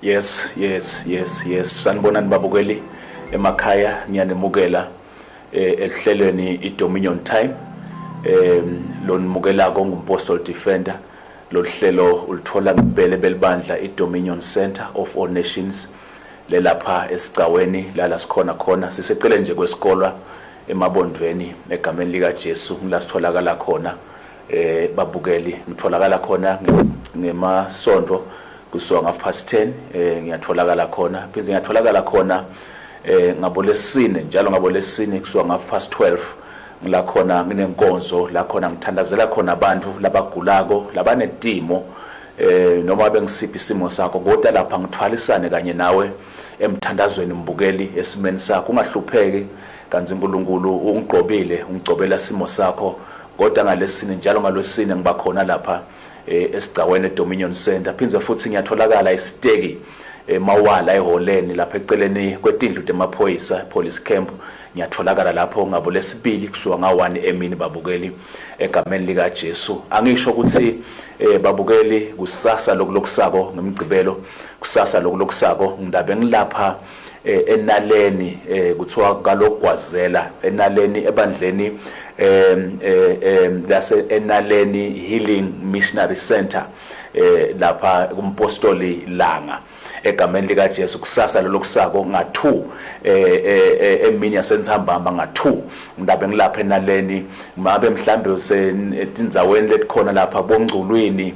Yes. Sanibonani babukeli emakhaya, ngiyanemukela ehlelweni iDominion Time. Lo nimukela kongumpostoli Defender. Lo hlelo ulithola ngibele belibandla iDominion Center of All Nations lelapha esigcaweni lala sikhona khona sisecele nje kwesikolwa emabondweni egameni lika Jesu ngilasitholakala khona babukeli ngitholakala khona ngemasonto kusuka ngo10 ngiyatholakala khona pheze ngiyatholakala khona ngabolesine njalo ngabolesine kusuka ngo12 ngila khona nginenkonzo la khona ngithandazela khona abantu labagulako labanedimo noma bengisiphi isimo sakho kodwa lapha ngithwalisane kanye nawe emthandazweni mbukeli esimeni sakho ungahlupheki kanzi uNkulunkulu ungigcobela isimo sakho kodwa ngalesine njalo ngalwesine ngiba khona lapha esigcaweni eDominion Center phinze futhi ngiyatholakala isiteki Mawala eholeni lapha eceleni kwetindlu temaphoyisa police camp ngiyatholakala lapho ngabo lesibili kusuka nga1 emini babukeli egameni lika Jesu angisho ukuthi babukeli kusasa lokusako ngemgcibelo kusasa lokusako ngidabe ngilapha enaleni kuthiwa kalogwazela enaleni ebandleni lase enaleni Healing Missionary Center lapha kumpostoli Langa egameni lika Jesu kusasa lokusako nga2 emini yasentsambamba nga2 ngidabe ngilapha enaleni mabe mhlambe usentindzaweni letikhona lapha bongculwini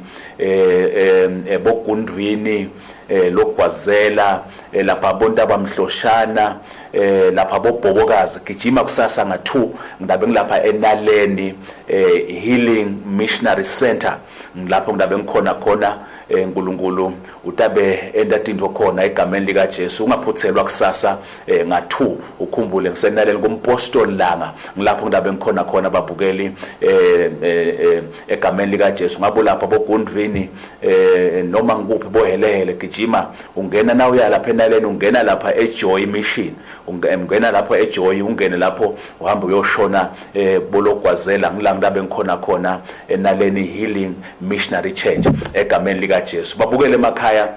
ebogundwini lokugwazela lapha bonke abamhloshana lapha bobhobokazi gijima kusasa nga2 ngidabe ngilapha enaleni Healing Missionary Center ngilapho ngidabe ngikhona uNkulunkulu utabe endatindwo khona egameni lika Jesu ungaphuthelwa kusasa nga2 ukhumbule ngisenaleni kumpostoli Langa ngilapho ngidabe ngikhona babukeli egameni lika Jesu ngabo lapha bogundwini noma ngikuphi bohelehele gijima ungena na uya lapha enaleni ungena lapha eJoy Mission ungena lapha eJoy ungene lapho uhamba uyoshona bologwazela ngilangidabe ngikhona enaleni Healing Missionary Church egameni lika Jesu babukele emakhaya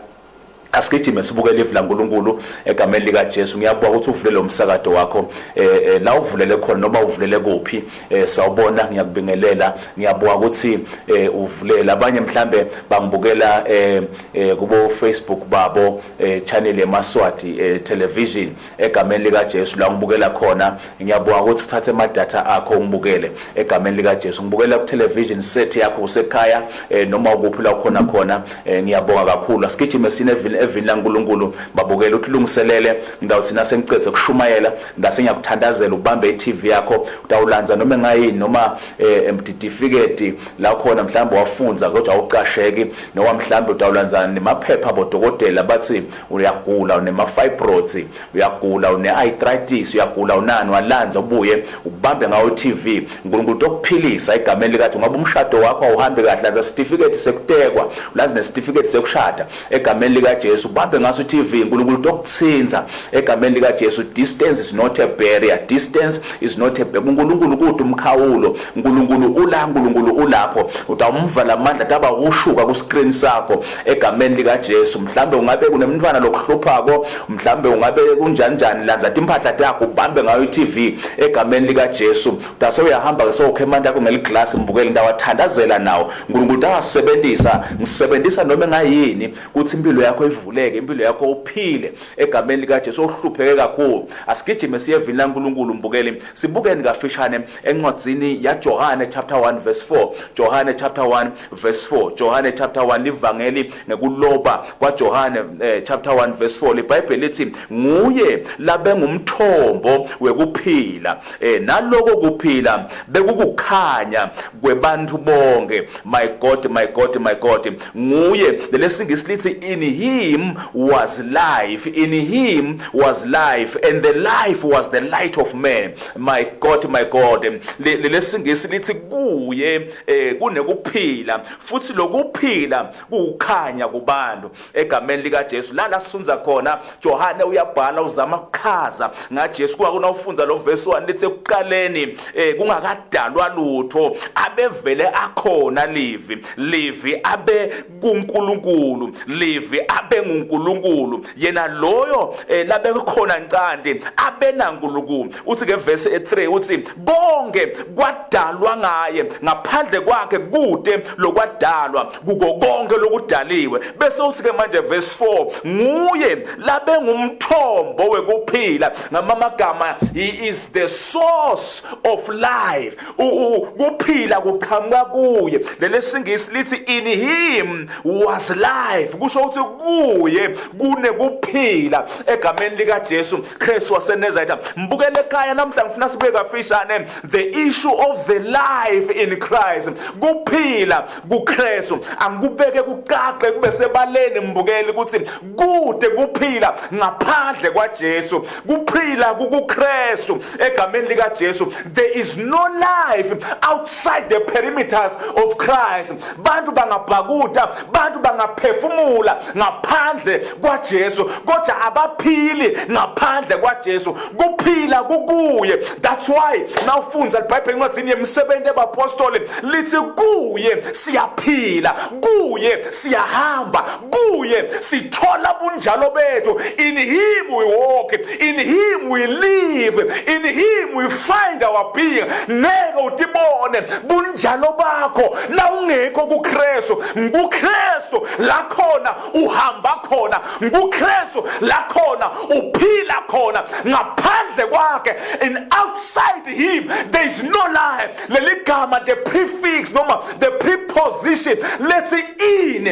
asigijime sibukele ivila uNkulunkulu egameni lika Jesu ngiyabonga ukuthi uvulele umsakazo wakho la uvulele khona noma uvulele kuphi sawubona ngiyakubingelela ngiyabonga ukuthi uvulele abanye mhlambe bangibukela kubo Facebook babo channel eMaswati television egameni lika Jesu la ngibukela khona ngiyabonga ukuthi uthathe ama data akho ngibukele egameni lika Jesu ngibukela ku television set yakho usekhaya noma ukuphi la khona ngiyabonga kakhulu asigijime sine evini laNkulunkulu babukela ukulungiselele ngidawuthi nasengicethe kushumayela ngase ngiyakuthandazela ubambe iTV yakho utawulanza noma engayini noma emtitifikethi la khona mhlawumbe wafunza kodwa awucasheki noma mhlawumbe utawulanza nemaphepha bodokotela bathi uyagula unema fibroids uyagula unearthritis uyagula unani walanza ubuye ubambe ngawo iTV uNkulunkulu tokuphilisa egameni likathi ngabe umshado wakho awuhambe kahle lanza certificate sekutekwa ulazi necertificate sekushada egameni lika Jesu ubambe ngaso iTV uNkulunkulu tokutsinza egameni lika Jesu distance is not a barrier distance is not a barrier uNkulunkulu kude umkhawulo uNkulunkulu ulapho utawumvala amandla taba ushuka ku screen sakho egameni lika Jesu mhlambe ungabe kunemntwana lokuhluphako mhlambe ungabe kunjanjani lanza impahla yakho ubambe ngayo iTV egameni lika Jesu utase uyahamba ke sokhemanda yakho ngeliglass mbukele ndawathandazela nawo uNkulunkulu ngisebenzisa noma engayini kuthi impilo yakho ivuleke impilo yakho uphile egameni lika Jesu ohlupheke kakhulu asigijime siye evini laNkulunkulu mbukeli sibukeni kafishane encwadzini ya Johane chapter 1 verse 4 Johane chapter 1 verse 4 Johane chapter 1 livangeli ngekuloba kwaJohane chapter 1 verse 4 iBhayibheli lithi nguye labe ngumthombo wekuphila naloko kuphila bekukukhanya kwebantu bonke my God nguye lesingisi lithi in him was life and the life was the light of man my God lesingisi lithi kuye kunekuphila futhi lokuphila kukhanya kubantu egameni lika Jesu la sifunza khona Johane uyabhala uzama ukuchaza ngaJesu kuna ufunza lo verse 1 lithi ekuqaleni kungakadalwa lutho abevele akhona livi abe kuNkulunkulu livi abe enguNkulunkulu yena loyo labe khona nqandi abenaNkulunkulu. Uthi ke verse 3 uthi bonke kwadalwa ngaye, ngaphandle kwakhe kude lokwadalwa kuko konke lokudaliwe. Bese uthi ke manje verse 4 nguye labe ngumthombo wekuphila, ngamagama he is the source of life. Kuphila kuqhamuka kuye. Lelesingisi lithi in him was life, kusho ukuthi kuye kunekuphila egameni lika Jesu Kristu waseNazaretha. Mbukele ekhaya namhla ngifuna sibuye kafishane the issue of the life in Christ. Kuphila kuKristu angikubeke kuqaqe kube sebaleni mbukele ukuthi kude kuphila ngaphandle kwaJesu, kuphila kuKristu egameni lika Jesu. There is no life outside the perimeters of Christ. Bantu bangabhakuda, bantu bangaphefumula ngaphandle kwaJesu, kodwa abaphili ngaphandle kwaJesu. Kuphila kukuye. That's why nawufunza iBhayibheli incwadi yemisebenzi yabapostoli lithi kuye siyaphila, kuye siyahamba, kuye sithola bunjalo bethu. In him we walk, in him we live, in him we find our being. Ngeke utibone bunjalo bakho la ungekho kuKristu. KuKristu la khona uhamba khona, kuKristu la khona uphila khona. Ngaphandle kwakhe and outside him there is no life. Leli gama the prefix noma the preposition lethi in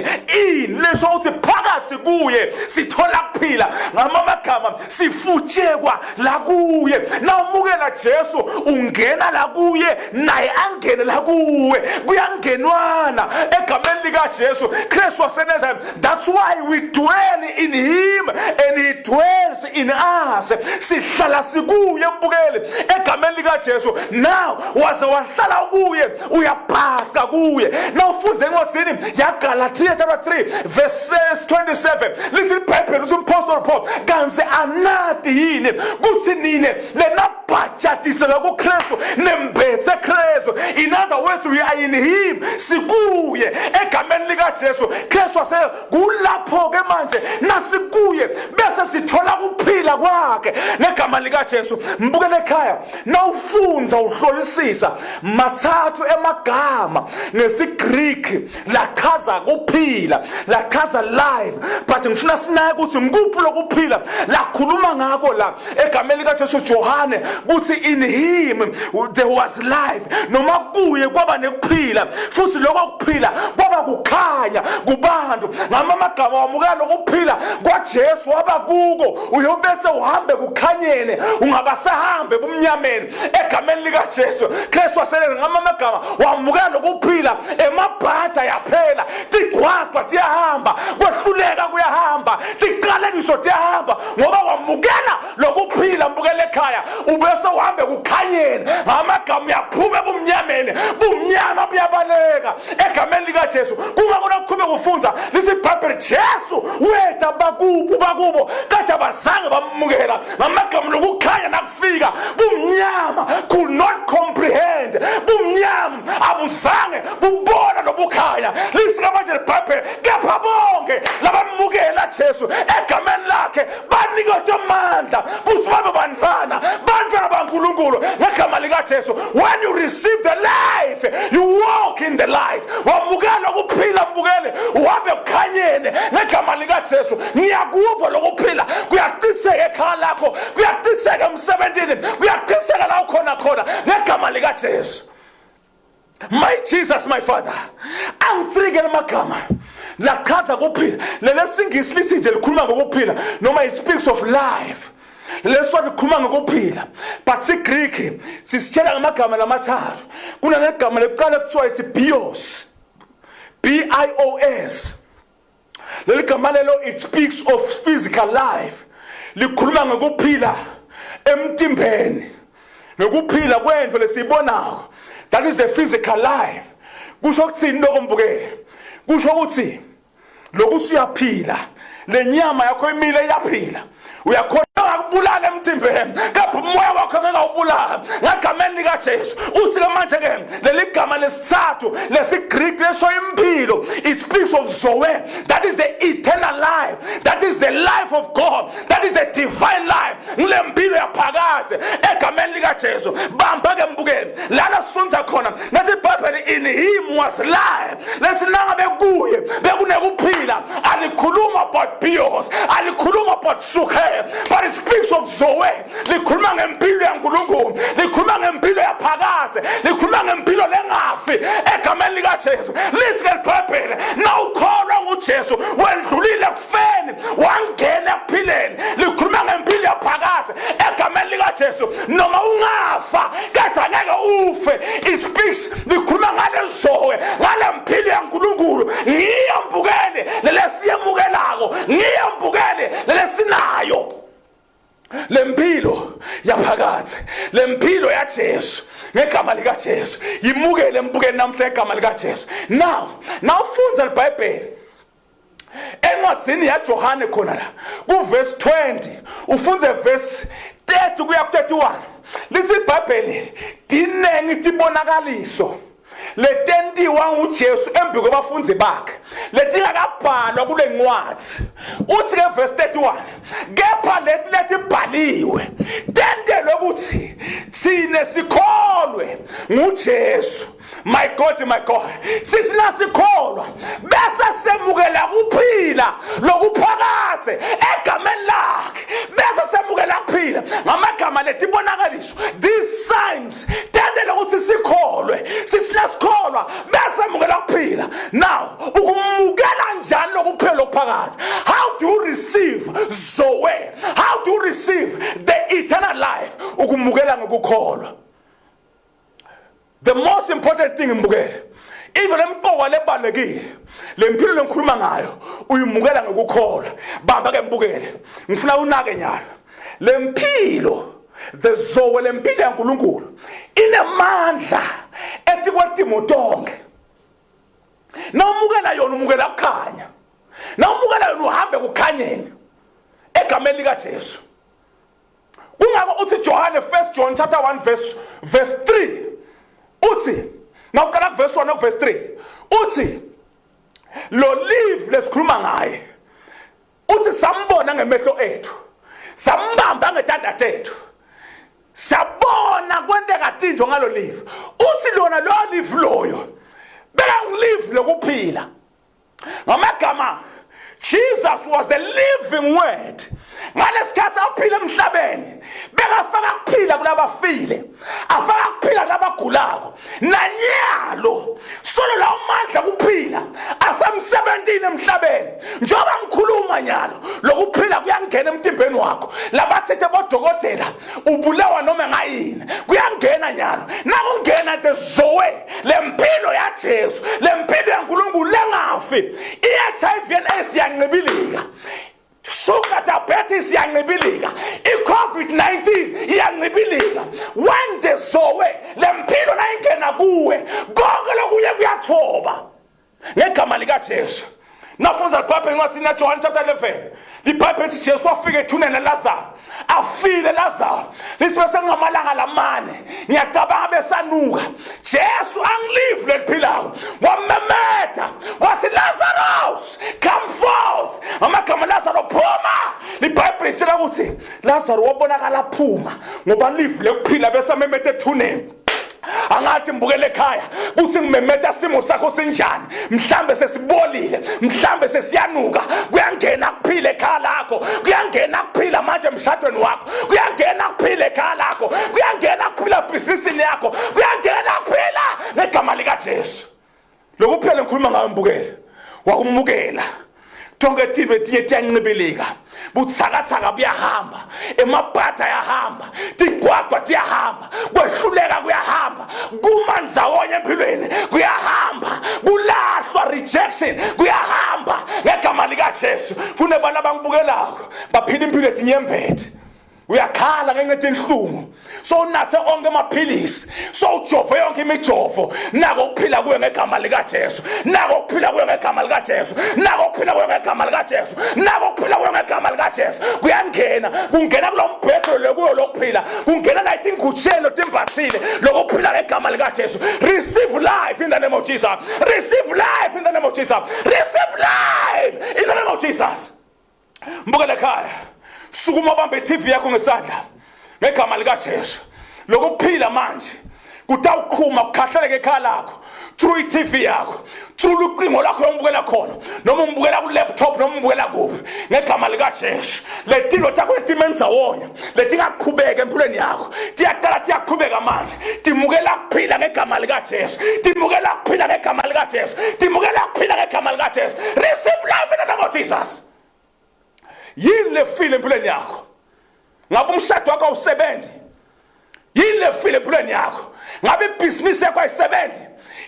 lesho uthi phakathi kuye sithola kuphila. Ngamagama sifutshekwa la kuye. Nawumukela Jesu ungena la kuye, naye angene la kuwe. Kuyangenwana egameni lika Jesu Kristu waseNazaretha. That's why we dwell in him and he dwells in us. Sihlala sikuye mbukele egameni lika Jesu. Now waze wahlala kuye uyabhaqa kuye. Now ufunze incwadi yaGalatia chapter 3 verses 27. Listen iBhayibheli uthi uMapostle Paul kanti anathi yini kuthi nine lena bhajatisela kuKristu nembethe Kristu. In other words, we are in him, sikuye egameni lika Jesu Kristu wase kulapho ke manje nasikuye bese sithola kuphila kwakhe negama lika Jesu. Mbukele ekhaya nawufunza uhlolisisa mathathu emagama ngesiGreek lachaza kuphila, lachaza life, but ngifuna sinaye ukuthi ngikuphi lokuphila lakhuluma ngako la egameni lika Jesu. Johane kuthi in him there was life, noma kuye kwaba nekuphila, futhi lokho kuphila kwaba kukhanya kubantu. Ngamagama wamukela lokuphila kwaJesu waba kuko, uyobese uhambe kukhanyene, ungabasahambe kumnyameni egameni lika Jesu Kristu waseNazaretha. Ngamagama wamukela lokuphila emabhada yaphela, tigwaqwa tiyahamba, kwehluleka kuyahamba, tiqalekiso tiyahamba ngoba wamukela lokuphila. Mbukele ekhaya ubese uhambe kukhanyene, ngamagama uyaphume bumnyameni, bumnyama buyabaleka egameni lika Jesu. Kuba kunokuqhube kufunza lesiBhayibheli Jesu wethu bakubo kade abazange bamukela. Ngamagama lokukhanya nakufika bumnyama, could not comprehend, bumnyama abuzange bubona lobukhanya. Lisika manje iBhayibheli kepha bonke labamukela Jesu egameni lakhe banikwe amandla kuthi babe bantwana baNkulunkulu ngegama lika Jesu. When you receive the life, you walk in the light. Wamukela ukuphila mbukele uhambe kukhanyene ngegama lika Jesu. Ngiyakuva lokuphila kuyaqhitseka ekhaya lakho, kuyaqhitseka emsebenzini, kuyaqhitseka la ukhona ngegama lika Jesu. My Jesus, my Father, angitsike magama lachaza kuphila. Lelesingisi lithi nje likhuluma ngokuphila noma it speaks of life. Leswathi likhuluma ngokuphila, but siGreek sisitshela ngamagama lamathathu. Kunegama lokuqala kuthiwa ithi bios, BIOS. Leli gama lelo it speaks of physical life. Likhuluma ngokuphila emtimbeni, nokuphila kwendlu lesibonako. That is the physical life. Kusho ukuthini lokho mbukele? Kusho ukuthi lokuthi uyaphila, lenyama yakho imile iyaphila. Uyakhona angakubulala emtimbeni kapha umoya wakho ngekawubulala ngagameni likaJesu uthi ke manje ke leli gama lesithathu lesiGreek lesho impilo it speaks of Zoe, that is the eternal life, that is the life of God, that is the divine life. Ngile mpilo yaphakathi egameni likaJesu bamba ke mbukeni lana sunza khona nathi iBhayibheli in him was life. Let's nangabe kuye bekunekuphila alikhuluma about bios, alikhuluma about sukhe, but it speaks of Zoe. Likhuluma ngempilo yaNkulunkulu, likhuluma ngempilo yaphakathi, likhuluma ngempilo lengafi egameni likaJesu. Listen iBhayibheli nawukholwa nguJesu wendlulile kufeni wangena ekuphileni. Likhuluma ngempilo yaphakathi egameni likaJesu noma ungafa kaze angeke ufe. It speaks likhuluma ngale Zoe, ngale mpilo yaNkulunkulu. Ngiyambukele lelesiyemukelako, ngiyambukele lelesinayo. Lempilo yaphakathi, lempilo yaJesu ngegama likaJesu. Yimukele mbukeni namhla egama likaJesu. Now ufundza iBhayibheli encwadzini yaJohane khona la kuverse 20 ufunze verse 30 kuya ku31. Lithi iBhayibheli dinengi tibonakaliso letentiwa nguJesu embi kwabafunzi bakhe letingakabhalwa kule ncwadi. Uthi ke verse 31 kepha lethi ibhaliwe tentelwe ukuthi sine sikholwe nguJesu. My God, sisina sikholwa bese semukela kuphila lokuphakathi egameni lakhe, bese semukela kuphila ngamagama letibonakaliso. These signs tendele ukuthi sikholwe, sisina sikholwa bese semukela kuphila. Now ukumukela njani lokuphila lokuphakathi? How do you receive Zoe? How do you receive the eternal life? Ukumukela ngokukholwa. The most important thing mbukele, even empowa lebalekile lempilo lengikhuluma ngayo uyimukela ngokukholwa. Bamba ke mbukele, ngifuna unake nyalo lempilo, the Zoe, lempilo yaNkulunkulu inemandla ethi kwetimo tonke. Nawumukela yona umukela kukhanya, nawumukela yona uhambe kukhanyeni egameni likaJesu. Kungako uthi John 1 John chapter 1 verse 3 uthi nawuqala ku verse 1 no verse 3 uthi lo live lesikhuluma ngaye uthi sambona ngemehlo ethu, sambamba ngetanda tethu, sabona kwenteka tinto ngalo live. Uthi lona lo live loyo beka ngilive lokuphila. Ngamagama Jesus was the living word. Ngalesikhathi aphila emhlabeni bekafaka kuphila kulabafile, afaka kuphila labagulako nanyalo solo la umandla kuphila asemsebentini emhlabeni. Njoba ngikhuluma nyalo lokuphila kuyangena emtimbeni wakho, labathethe bodokotela ubulawa noma ngayini kuyangena nyalo nakungena the Zoe, lempilo yaJesu, lempilo yaNkulunkulu lengafi. iHIV and AIDS yangibilika, sugar diabetes yangibilika, iCovid-19 yangibilika. When the Zoe lempilo nayingena kuwe konke lokuye kuyathoba ngegama likaJesu. Nafunza iBhayibheli incwadi yaJohn chapter 11. iBhayibheli ithi Jesu wafika ethuneni Lazaro, afile Lazaro. Lisibese ngamalanga lamane ngiyacabanga besanuka. Jesu angilive leliphilayo wamemeta wathi Lazarus come forth. Amagama Lazaro phuma. iBhayibheli itshela ukuthi Lazaro wabonakala phuma ngoba live lekuphila bese memeta ethuneni. Angathi mbukele ekhaya kuthi ngimemeta simo sakho sinjani, mhlambe sesibolile, mhlambe sesiyanuka, kuyangena kuphila ekhaya lakho, kuyangena kuphila manje emshadweni wakho, kuyangena kuphila ekhaya lakho, kuyangena kuphila ebhizinisini yakho, kuyangena kuphila ngegama likaJesu. Lokuphela ngikhuluma ngayo mbukele wakumukela tonke tinto etinye tiyancibilika, buthakathaka buyahamba, emabhada ayahamba, tigwagwa tiyahamba, kwehluleka kuyahamba, kumanzawonye empilweni kuyahamba, kulahlwa rejection kuyahamba ngegama likaJesu. Kunebantu abangibukelayo baphila impilo etinyembethe uyakhala ngenxa yenhlungu so unathe onke amaphilisi so ujova yonke imijovo nako ukuphila kuwe ngegama lika Jesu nako ukuphila kuwe ngegama lika Jesu nako ukuphila kuwe ngegama lika Jesu nako ukuphila kuwe ngegama lika Jesu kuyangena kungena kulombhedo lokuyo lokuphila kungena la ingutshelo timbathile lokuphila ngegama lika Jesu. Receive life in the name of Jesus. Receive life in the name of Jesus. Receive life in the name of Jesus. Mbukele ekhaya sukuma bambe TV yakho ngesandla ngegama lika Jesu. Lokuphila manje kutawukhuma ukukhahleleke ekhaya lakho through iTV yakho through ucingo lakho lombukela khona noma umbukela ku laptop noma umbukela kuphi ngegama lika Jesu. Letilo takho timenza wonya letingaqhubeka empilweni yakho tiyaqala tiyaqhubeka manje timukela ukuphila ngegama lika Jesu timukela ukuphila ngegama lika Jesu timukela ukuphila ngegama lika Jesu. Receive life in the name of Jesus. Yini lefile empilweni yakho ngabe umshado wakho awusebenzi yini lefile empilweni yakho ngabe ibhizinisi yakho ayisebenzi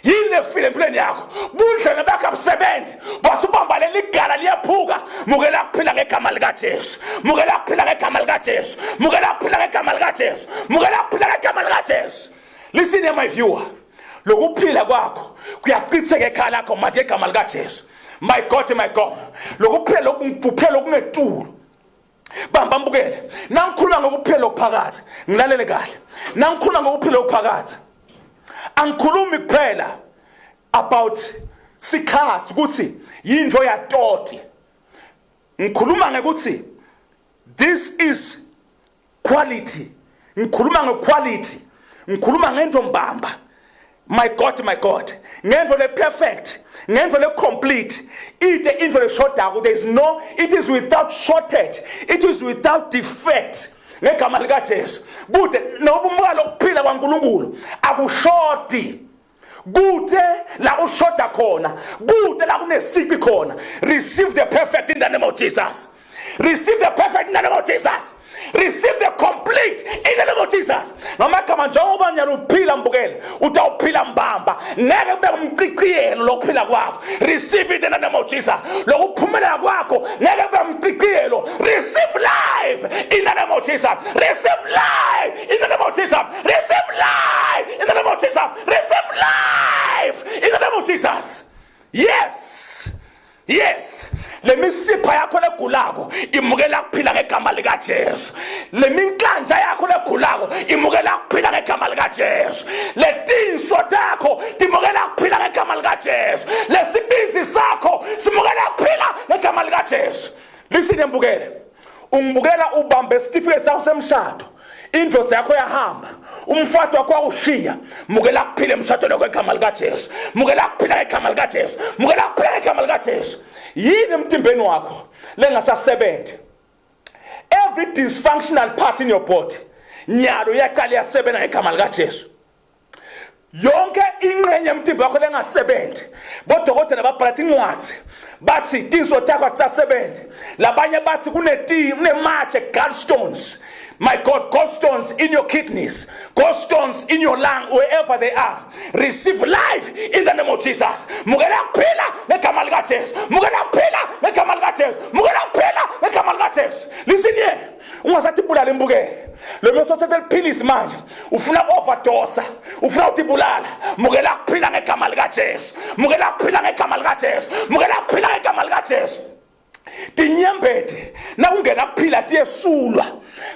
yini lefile empilweni yakho budlane bakho abusebenzi basubamba leligala liyaphuka mukela ukuphila ngegama lika Jesu mukela ukuphila ngegama lika Jesu mukela ukuphila ngegama lika Jesu mukela ukuphila ngegama lika Jesu. Listen here my viewer lokuphila kwakho kuyachitheka ekhaya lakho manje ngegama lika Jesu. My God, lokuphela lokuphela okungetulu bamba mbukele nangikhuluma ngokuphela okuphakathi ngilalele kahle nangikhuluma ngokuphela okuphakathi angikhulumi kuphela about sikhathi ukuthi yindlo yatoti ngikhuluma ngekuthi this is quality ngikhuluma ngequality ngikhuluma ngento mbamba. My God ngento le perfect ngento le complete ite into le shodayo there is no it is without shortage it is without defect ngegama lika Jesu. Bude nobumuka lokuphila kwaNkulunkulu akushoti kude la ushoda khona kude la kunesiki khona. Receive the perfect in the name of Jesus. Receive the perfect in the name of Jesus. Receive the complete in the name of Jesus. Noma kama njengoba nyaluphila mbukele utawuphila mbamba ngeke kube umciciyelo lokuphila kwakho. Receive it in the name of Jesus. Lokuphumelela kwakho ngeke kube umciciyelo. Receive life in the name of Jesus. Receive life in the name of Jesus. Receive life in the name of Jesus. Receive life in the name of Jesus. Yes. Lemisipha yakho legulako imukela kuphila ngegama lika Jesu. Leminkanja yakho legulako imukela kuphila ngegama lika Jesu. Letinso takho timukela kuphila ngegama lika Jesu. Lesibinzi sakho simukela kuphila ngegama lika Jesu. Listen mbukele. Ungibukela ubambe isitifiketi sakho semshado. Indvodza yakho yahamba umfati wakho awushiya mukela kuphila emshadweni ngegama lika Jesu mukela kuphila ngegama lika Jesu mukela kuphila ngegama lika Jesu. Yini emtimbeni wakho lengasasebenzi every dysfunctional part in your body nyalo yaqala yasebenza ngegama lika Jesu. Yonke ingxenye emtimba wakho lengasebenzi bodokotela babhala incwadi bathi tinso takho azisasebenzi labanye bathi kunematshe gallstones. My God, gallstones in your kidneys, gallstones in your lung, wherever they are. Receive life in the name of Jesus. Mugela kuphila ngegama lika Jesu. Mugela kuphila ngegama lika Jesu. Mugela kuphila ngegama lika Jesu. Listen here. Ungasathi bulala imbukele. Lo mesothethe liphilisi manje. Ufuna overdose. Ufuna utibulala. Mugela kuphila ngegama lika Jesu. Mugela kuphila ngegama lika Jesu. Mugela kuphila ngegama lika Jesu. Tinyembede na ungena kuphila tiyesulwa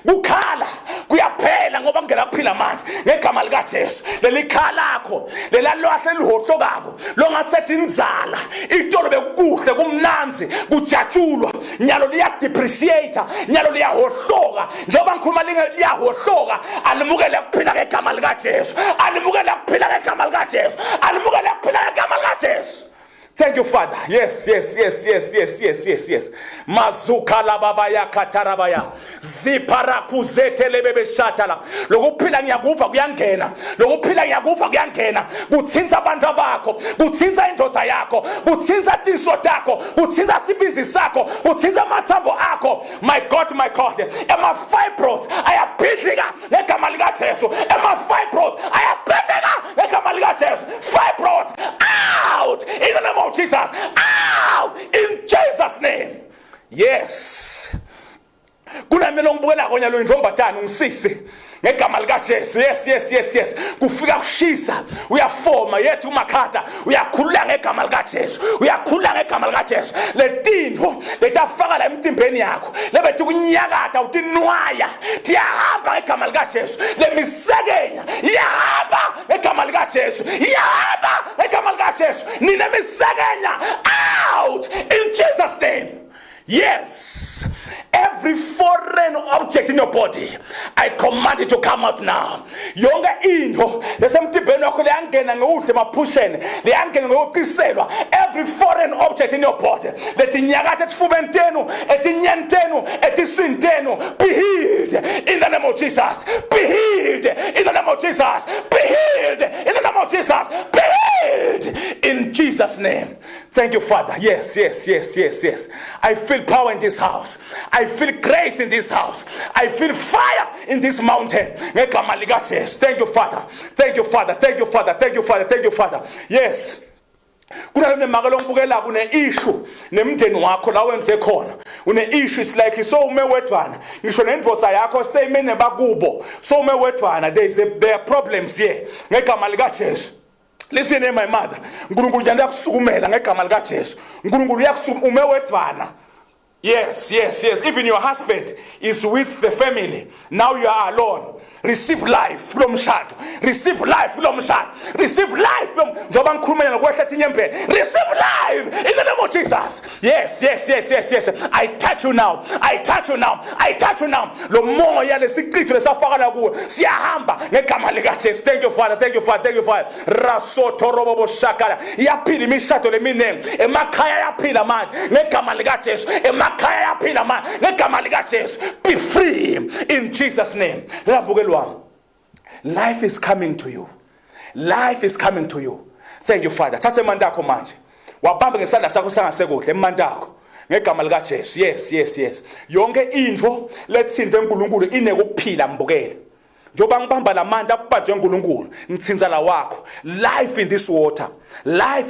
kukhala kuyaphela ngoba ngena kuphila manje ngegama lika Jesu. Lelikhala lakho lelalwahle lihohlokako longasethi inzala itolo bekukuhle kumnanzi kujatshulwa nyalo liya depreciate nyalo liyahohloka njengoba ngikhuluma liyahohloka alimukele kuphila ngegama lika Jesu alimukele kuphila ngegama lika Jesu alimukele kuphila ngegama lika Jesu. Thank you, Father. Yes. Mazukala babaya katarabaya. Ziparakuzete lebebe shatala. Lokuphila ngiyakuva kuyangena. Lokuphila ngiyakuva kuyangena. Kuthinza abantu bakho, kuthinza indodza yakho, kuthinza tinso takho, kuthinza sibinzi sakho, kuthinza amathambo akho. My God. Ema fibroids ayabhidlika ngegama lika Jesu. Ema fibroids ayabhidlika ngegama lika Jesu. Fibroids out in the name of Jesus. Out in Jesus' name. Yes. kunamele ngibukela konya lo indrombatana ungisise ngegama lika Jesu. Yes kufika kushisa uyafoma yethu umakhata uyakhulula ngegama lika Jesu, uyakhulula ngegama lika Jesu. Letindvo letafaka la emtimbeni yakho lebethi kunyakata utinwaya tiyahamba ngegama lika Jesu. Lemisekenya iyahamba ngegama lika Jesu, iyahamba ngegama lika Jesu. Nina misekenya out in Jesus name. Yes, every foreign object in your body, I command it to come out now. Yonga into lesemtimbeni wakho leyangena ngeuhle maphushene, leyangena ngokuqiselwa. Every foreign object in your body, letinyakatha esifubeni tenu, etinyeni tenu, etiswini tenu, be healed in the name of Jesus. Be healed in the name of Jesus. Be healed in the name of Jesus. Be healed in Jesus' name. Thank you, Father. Yes. I feel power in this house. I feel grace in this house. I feel fire in this mountain. Thank you, Father. Thank you, Father. Thank you, Father. Thank you, Father. Thank you, Father. Yes. Kuna nemagalo ngibukela kune issue nemndeni wakho la wenze khona. Une issue is like so ume wedwana. Ngisho nendvodza yakho seyimene bakubo. So ume wedwana there are problems here. Ngegama lika Jesu. Listen to my mother. Nkulunkulu uyakusukumela ngegama lika Jesu. Nkulunkulu uyakusukume wedwana. Yes. Even your husband is with the family. Now you are alone. Receive life from shadow. Receive life from shadow. Receive life from Joban Kuman. Receive life in the name of Jesus. Yes. I touch you now. I touch you now. Lo more ya le secret le safara go. Si ahamba ngekamaliga Jesu. Thank you, Father. Thank you, Father. Raso torobo shakara. Ya pili mishato le mine. Emakaya ya pila man. Ngekamaliga Jesu. Emakaya ya pila man. Ngekamaliga Jesu. Be free in Jesus' name. Life is coming to you. Life is coming to you. Thank you, Father. Thathe mandako manje. Wabamba ngesandla sakho sangasekuhle emandako. Ngegama lika Jesu. Yes. Yonke into lethinte uNkulunkulu inekuphila mbukele. Njoba ngibamba lamandla abubanjwe uNkulunkulu ngithinza la wakho. Life in this water. My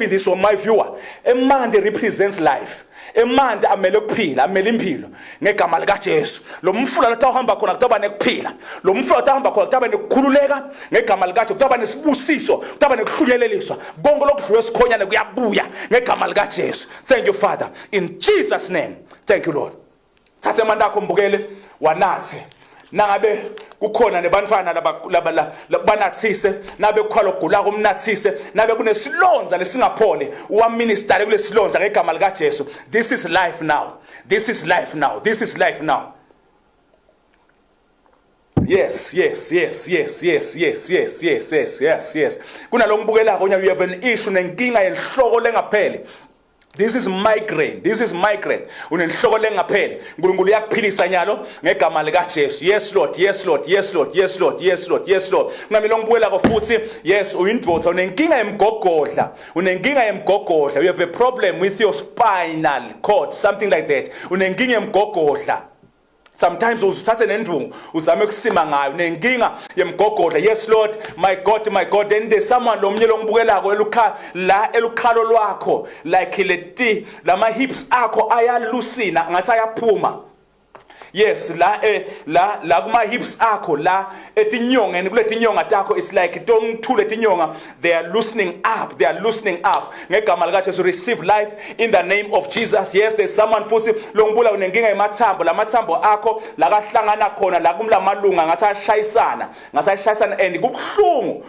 viewer. Emande represents life. Emande amele ukuphila, amele impilo ngegama lika Jesu. Lo mfula lo tawuhamba khona kutaba nekuphila. Lo mfula tawuhamba khona kutaba nekukhululeka ngegama lika Jesu. Kutaba nesibusiso, kutaba nekuhluleleliswa. Konke lokudliwe esikhonyane kuyabuya ngegama lika Jesu. Thank you, Father. In Jesus' name. Thank you, Lord. Thathe mandakho mbukele wanathe. Nangabe kukhona nebantwana labanathise nabe kukhalo ogula kumnathise nabe kunesilonza lesingaphone uwaminister kulesilonza ngegama lika Jesu. This is life now. Yes. Kuna lo ngibukela konya you have an issue nenkinga yenhloko lengapheli. This is migraine. Unenhloko lengapheli. Nkulunkulu uyakuphilisa nyalo ngegama lika Jesu. Yes Lord. Ngamilo ngibukela ko futhi yes uyindvodza unenkinga yemgogodla. You have a problem with your spinal cord, something like that. Unenkinga yemgogodla. Sometimes usithathe nendvungu uzame ukusima ngayo nenkinga yemgogodla. Yes Lord, my God, and there's someone lomnye longibukelako elukhalo lwakho like leti lama hips akho ayalusina ngathi ayaphuma. Yes, la kuma hips akho la etinyongeni kuletinyonga takho, it's like don't thule tinyonga, they are loosening up. Ngegama lika Jesu receive life in the name of Jesus. Yes, there's someone futhi longibula unenkinga emathambo, lamathambo akho la kahlangana khona la kumla malunga ngathi ashayisana and kubhlungu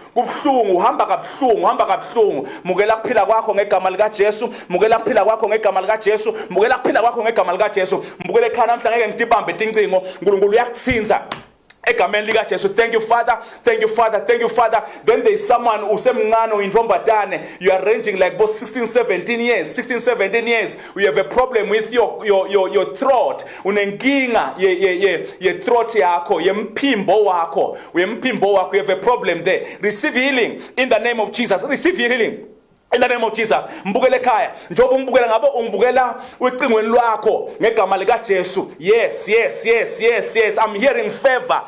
uhamba kabuhlungu. Mukela kuphila kwakho ngegama lika Jesu. Mukela ekhaya namhla ngeke ngitibambe tincingo. Nkulunkulu uyakuthinza egameni lika Jesu. Thank you, Father. Then there is someone usemncane uyindrombatane, you are ranging like both 16-17 years. We have a problem with your throat. Unenkinga ye throat yakho, yemphimbo wakho. You have a problem there. Receive healing in the name of Jesus. In the name of Jesus. Mbukele khaya. Njoba umbukela ngabe umbukela ucingweni lwakho ngegama lika Jesu. Yes. I'm hearing favor.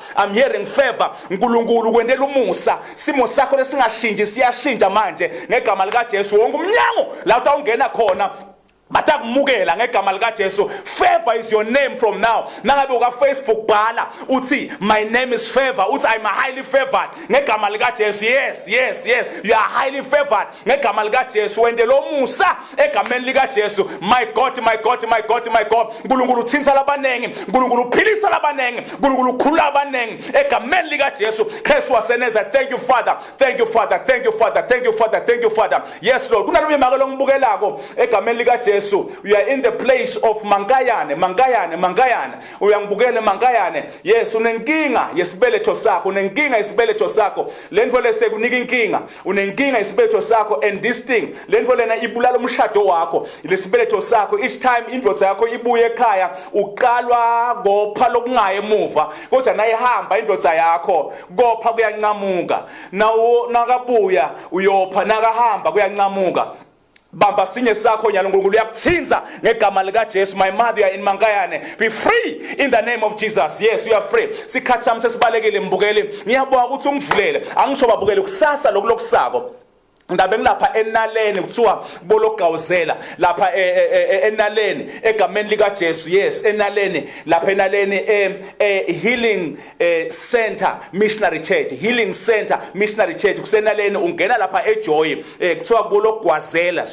Nkulunkulu kwendela umusa. Simo sakho lesingashintshi siyashintsha manje ngegama lika Jesu. Wonke umnyango la utawungena khona batakumukela ngegama lika Jesu. Favor is your name from now. Nangabe uka Facebook bhala uthi my name is Favor, uthi I'm highly favored ngegama lika Jesu. Yes, you are highly favored ngegama lika Jesu. Wende lo musa egameni lika Jesu. My God, uNkulunkulu uthinta labanengi, uNkulunkulu uphilisa labanengi, uNkulunkulu ukhulula labanengi egameni lika Jesu. Kristu waseneza. Thank you Father. Yes Lord. Kunalumi makelo ngibukelako egameni lika Jesu. We are in the place of Mangayane. Uyangibukele Mangayane. Yes, unenkinga yesibeletho sakho, unenkinga yesibeletho sakho. Lento lese kunika inkinga, unenkinga yesibeletho sakho, and this thing lento lena ibulala umshado wakho, lesibeletho sakho. Each time indvodza yakho ibuye ekhaya uqalwa ngopha lokungaye emuva, kodwa nayihamba indvodza yakho kopha kuyancamuka. Nawo nakabuya uyopha, nakahamba kuyancamuka. Bamba sinye sakho nyalo uNkulunkulu uyakuthinza ngegama lika Jesu. My mother, you are in Mangayane. Be free in the name of Jesus. Yes, you are free. Sikhathi sami sesibalekile mbukeli. Ngiyabonga ukuthi ungivulele. Angisho babukele kusasa lokulokusako. Ndabe ngilapha enaleni kuthiwa bologawuzela lapha enaleni egameni lika Jesu. Yes, enaleni lapha enaleni healing center missionary church, healing center missionary church kusenaleni. Ungena lapha eJoy kuthiwa bologwazela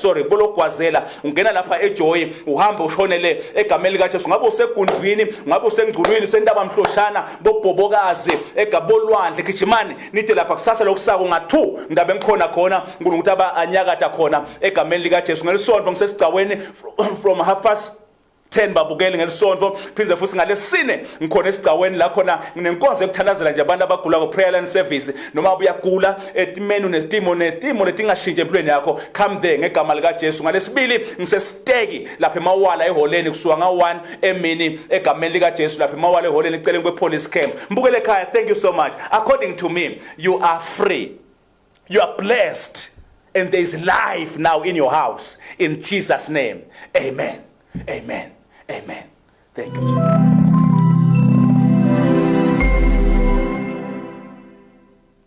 ungena lapha eJoy uhamba ushonele egameni lika Jesu. Ngabe usegundwini, ngabe usengculwini sentaba mhloshana bobhobokazi egabolwandle gijimani nithi lapha kusasa lokusako nga2 ndabe ngikhona khona uNkulunkulu ukuthi anyakatha khona egameni lika Jesu. Ngelisonto ngisesigcaweni from 10:30 babukele ngelisonto, phindze futhi ngalesine ngikhona esigcaweni la khona nginenkonzo ekuthandazela nje abantu abagula ko prayer line service. Noma uyagula etimenu nesitimo letingashintshe empilweni yakho, come there ngegama lika Jesu. Ngalesibili ngisesteki lapha eMawala eholeni kusuka nga1 emini egameni lika Jesu lapha eMawala eholeni eceleni kwepolice camp. Mbukele ekhaya. Thank you so much. According to me, you are free, you are blessed, and there is life now in your house. In Jesus' name, amen. Thank you, Jesus.